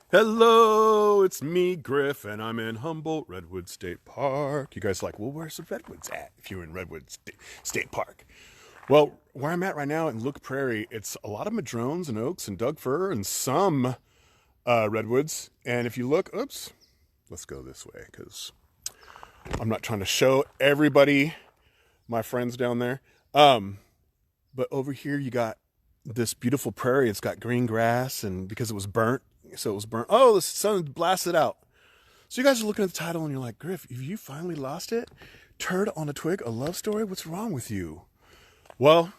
Hello, it's me, Griff, and I'm in Humboldt Redwood State Park. You guys are like, well, where's the Redwoods at if you're in Redwood State Park? Well, where I'm at right now in Look Prairie, it's a lot of madrones and oaks and Doug fir and some redwoods. And if you look, oops, let's go this way because I'm not trying to show everybody my friends down there. But over here you got this beautiful prairie. It's got green grass, and because it was burnt, so it was burnt. Oh, the sun blasted out. So you guys are looking at the title and you're like, Griff, have you finally lost it? Turd on a Twig, a love story? What's wrong with you? Well,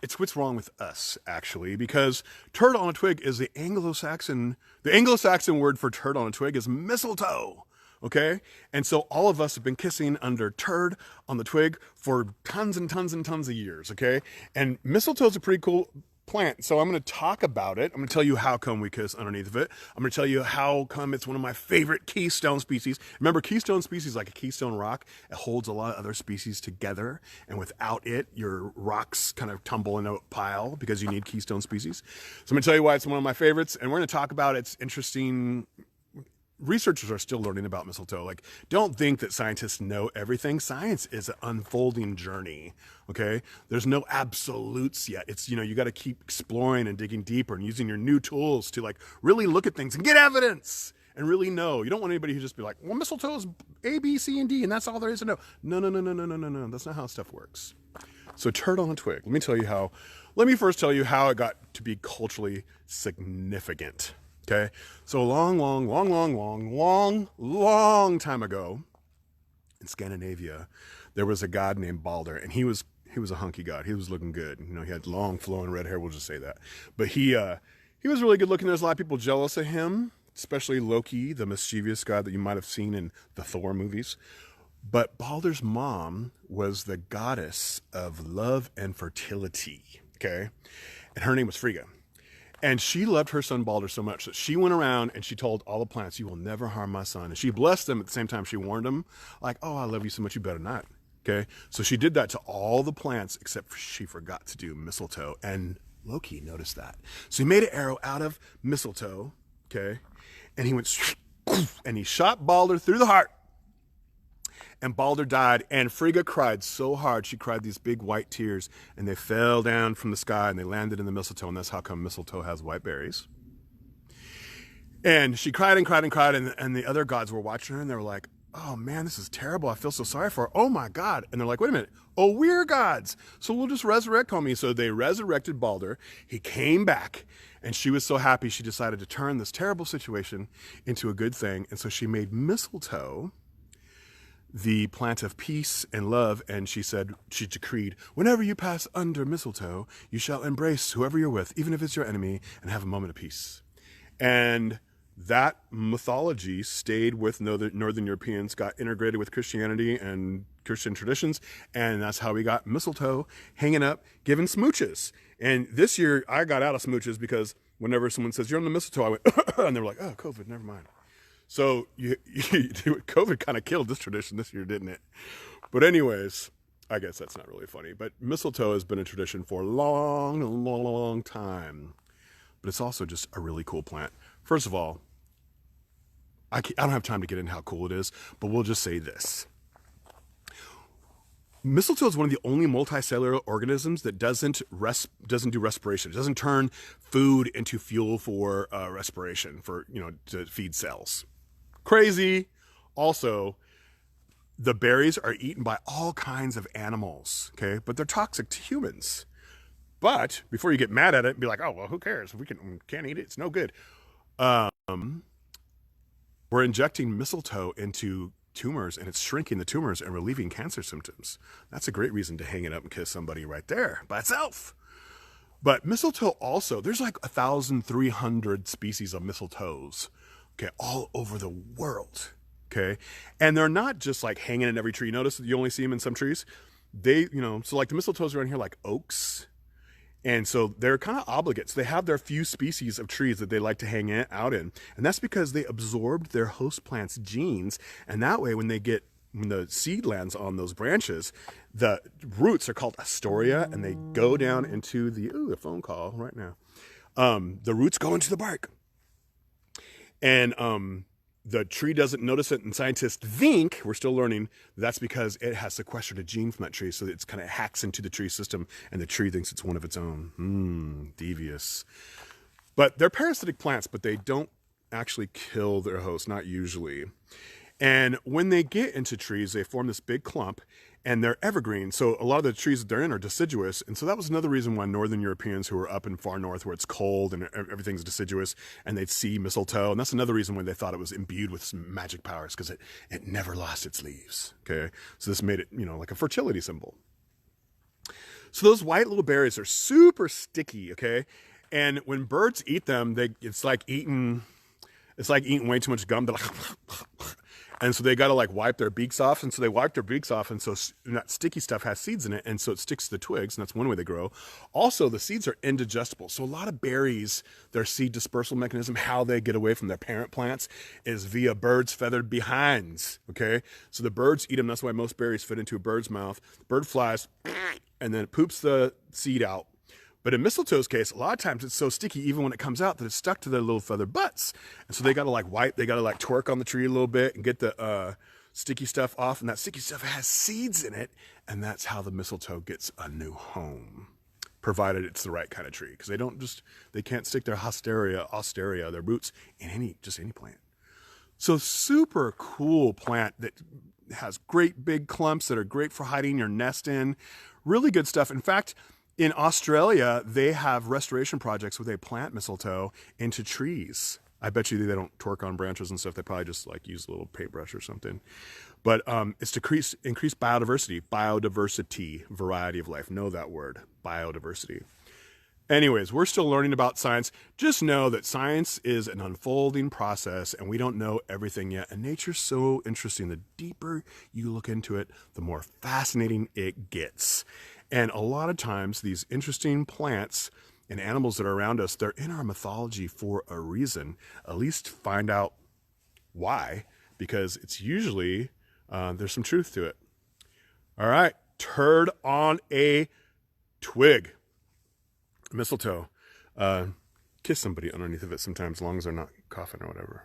it's what's wrong with us, actually, because turd on a twig is the Anglo-Saxon word for turd on a twig is mistletoe. Okay? And so all of us have been kissing under turd on the twig for tons and tons and tons of years. Okay? And mistletoe is a pretty cool plant. So I'm going to talk about it. I'm going to tell you how come we kiss underneath of it. I'm going to tell you how come it's one of my favorite keystone species. Remember, keystone species, like a keystone rock, it holds a lot of other species together. And without it, your rocks kind of tumble in a pile because you need keystone species. So I'm going to tell you why it's one of my favorites. And we're going to talk about its interesting. Researchers are still learning about mistletoe. Like, don't think that scientists know everything. Science is an unfolding journey. Okay, there's no absolutes yet. It's, you got to keep exploring and digging deeper and using your new tools to like really look at things and get evidence and really know. You don't want anybody who just be like, well, mistletoe is A, B, C, and D, and that's all there is to know. No, no, no, no, no, no, no, no. That's not how stuff works. So turd on a twig. Let me first tell you how it got to be culturally significant. Okay, so a long time ago in Scandinavia, there was a god named Balder, and he was a hunky god. He was looking good. He had long flowing red hair. We'll just say that. But he was really good looking. There's a lot of people jealous of him, especially Loki, the mischievous god that you might have seen in the Thor movies. But Balder's mom was the goddess of love and fertility. Okay, and her name was Frigga. And she loved her son Balder so much that she went around and she told all the plants, you will never harm my son. And she blessed them at the same time she warned them, like, oh, I love you so much, you better not. Okay? So she did that to all the plants, except she forgot to do mistletoe. And Loki noticed that. So he made an arrow out of mistletoe, okay? And he went, and he shot Balder through the heart. And Balder died, and Frigga cried so hard, she cried these big white tears, and they fell down from the sky, and they landed in the mistletoe, and that's how come mistletoe has white berries. And she cried and cried and cried, and the other gods were watching her, and they were like, oh man, this is terrible, I feel so sorry for her, oh my god. And they're like, wait a minute, oh, we're gods, so we'll just resurrect homie. So they resurrected Balder, he came back, and she was so happy, she decided to turn this terrible situation into a good thing, and so she made mistletoe the plant of peace and love, and she decreed, whenever you pass under mistletoe, you shall embrace whoever you're with, even if it's your enemy, and have a moment of peace. And that mythology stayed with Northern Europeans, got integrated with Christianity and Christian traditions, and that's how we got mistletoe hanging up, giving smooches. And this year, I got out of smooches because whenever someone says, you're on the mistletoe, I went, and they were like, oh, COVID, never mind. So COVID kind of killed this tradition this year, didn't it? But anyways, I guess that's not really funny. But mistletoe has been a tradition for a long time. But it's also just a really cool plant. First of all, I don't have time to get into how cool it is, but we'll just say this. Mistletoe is one of the only multicellular organisms that doesn't do respiration. It doesn't turn food into fuel for respiration, to feed cells. Crazy. Also, the berries are eaten by all kinds of animals, okay? But they're toxic to humans. But before you get mad at it and be like, oh, well, who cares? We can't eat it. It's no good. We're injecting mistletoe into tumors, and it's shrinking the tumors and relieving cancer symptoms. That's a great reason to hang it up and kiss somebody right there by itself. But mistletoe also, there's like 1,300 species of mistletoes, okay, all over the world, okay? And they're not just like hanging in every tree. Notice that you only see them in some trees. So like the mistletoes around here, like oaks. And so they're kind of obligates. They have their few species of trees that they like to hang out in. And that's because they absorbed their host plant's genes. And that way, when the seed lands on those branches, the roots are called astoria, and they go down into a phone call right now. The roots go into the bark. And the tree doesn't notice it, and scientists think, we're still learning, that's because it has sequestered a gene from that tree, so it's kind of hacks into the tree system, and the tree thinks it's one of its own. Devious. But they're parasitic plants, but they don't actually kill their host, not usually. And when they get into trees, they form this big clump, and they're evergreen. So a lot of the trees that they're in are deciduous. And so that was another reason why Northern Europeans who are up in far north where it's cold and everything's deciduous, and they'd see mistletoe. And that's another reason why they thought it was imbued with some magic powers, because it never lost its leaves. Okay. So this made it, like a fertility symbol. So those white little berries are super sticky. Okay. And when birds eat them, it's like eating way too much gum. They're like, and so they got to wipe their beaks off. And so they wipe their beaks off. And so that sticky stuff has seeds in it. And so it sticks to the twigs. And that's one way they grow. Also, the seeds are indigestible. So a lot of berries, their seed dispersal mechanism, how they get away from their parent plants, is via birds' feathered behinds. Okay. So the birds eat them. That's why most berries fit into a bird's mouth. The bird flies and then it poops the seed out. But in mistletoe's case, a lot of times it's so sticky, even when it comes out, that it's stuck to their little feathered butts. And so they got to wipe, they got to twerk on the tree a little bit and get the sticky stuff off. And that sticky stuff has seeds in it. And that's how the mistletoe gets a new home, provided it's the right kind of tree. Because they can't stick their osteria, their roots in any plant. So super cool plant that has great big clumps that are great for hiding your nest in. Really good stuff. In fact, in Australia, they have restoration projects where they plant mistletoe into trees. I bet you they don't twerk on branches and stuff. They probably just use a little paintbrush or something. But it's to increase biodiversity, variety of life. Know that word, biodiversity. Anyways, we're still learning about science. Just know that science is an unfolding process, and we don't know everything yet. And nature's so interesting. The deeper you look into it, the more fascinating it gets. And a lot of times, these interesting plants and animals that are around us, they're in our mythology for a reason. At least find out why, because it's usually, there's some truth to it. All right, turd on a twig. Mistletoe. Kiss somebody underneath of it sometimes, as long as they're not coughing or whatever.